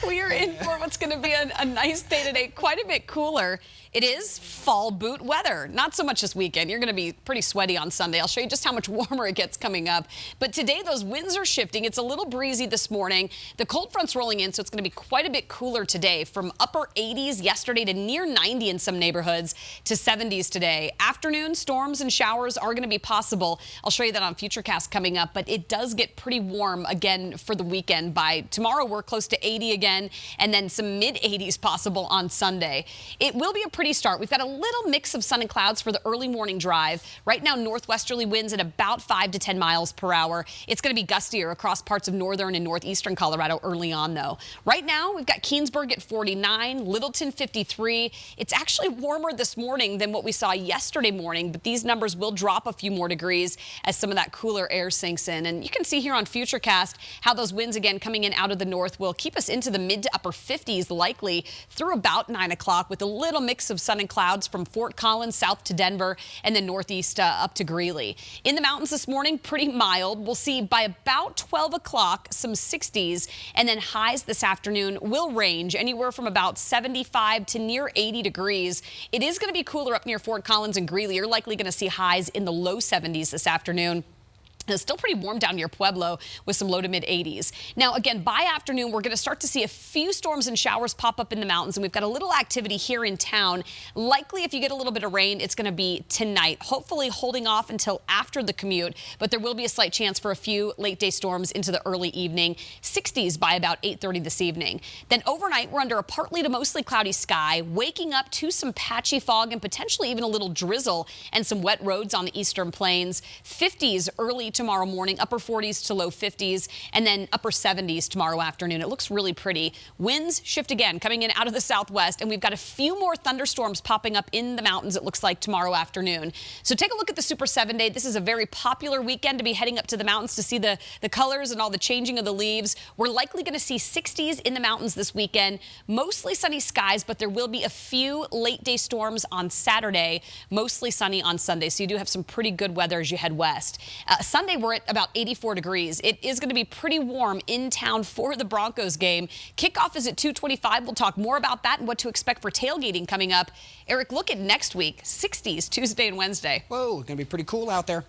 We are in for what's going to be a nice day today, quite a bit cooler. It is fall boot weather. Not so much this weekend. You're going to be pretty sweaty on Sunday. I'll show you just how much warmer it gets coming up. But today, those winds are shifting. It's a little breezy this morning. The cold front's rolling in, so it's going to be quite a bit cooler today. From upper 80s yesterday to near 90 in some neighborhoods to 70s today. Afternoon storms and showers are going to be possible. I'll show you that on Futurecast coming up. But it does get pretty warm again for the weekend. By tomorrow, we're close to 80 again, and then some mid-80s possible on Sunday. It will be a pretty start. We've got a little mix of sun and clouds for the early morning drive. Right now, northwesterly winds at about 5 to 10 miles per hour. It's going to be gustier across parts of northern and northeastern Colorado early on, though. Right now, we've got Keensburg at 49, Littleton 53. It's actually warmer this morning than what we saw yesterday morning, but these numbers will drop a few more degrees as some of that cooler air sinks in. And you can see here on Futurecast how those winds again coming in out of the north will keep us into the mid to upper 50s likely through about 9 o'clock with a little mix of sun and clouds from Fort Collins south to Denver and then northeast up to Greeley. In the mountains this morning, pretty mild. We'll see by about 12 o'clock some 60s, and then highs this afternoon will range anywhere from about 75 to near 80 degrees. It is going to be cooler up near Fort Collins and Greeley. You're likely going to see highs in the low 70s this afternoon. It's still pretty warm down near Pueblo with some low to mid 80s. Now, again, by afternoon, we're going to start to see a few storms and showers pop up in the mountains, and we've got a little activity here in town. Likely, if you get a little bit of rain, it's going to be tonight, hopefully holding off until after the commute, but there will be a slight chance for a few late day storms into the early evening, 60s by about 8:30 this evening. Then overnight, we're under a partly to mostly cloudy sky, waking up to some patchy fog and potentially even a little drizzle and some wet roads on the eastern plains. 50s early tomorrow morning, upper 40s to low 50s, and then upper 70s tomorrow afternoon. It looks really pretty. Winds shift again, coming in out of the southwest, and we've got a few more thunderstorms popping up in the mountains, it looks like, tomorrow afternoon. So take a look at the Super 7 Day. This is a very popular weekend to be heading up to the mountains to see the colors and all the changing of the leaves. We're likely going to see 60s in the mountains this weekend. Mostly sunny skies, but there will be a few late day storms on Saturday. Mostly sunny on Sunday, so you do have some pretty good weather as you head west. Sunday, we're at about 84 degrees. It is going to be pretty warm in town for the Broncos game. Kickoff is at 2:25. We'll talk more about that and what to expect for tailgating coming up. Eric, look at next week, 60s Tuesday and Wednesday. Whoa, going to be pretty cool out there.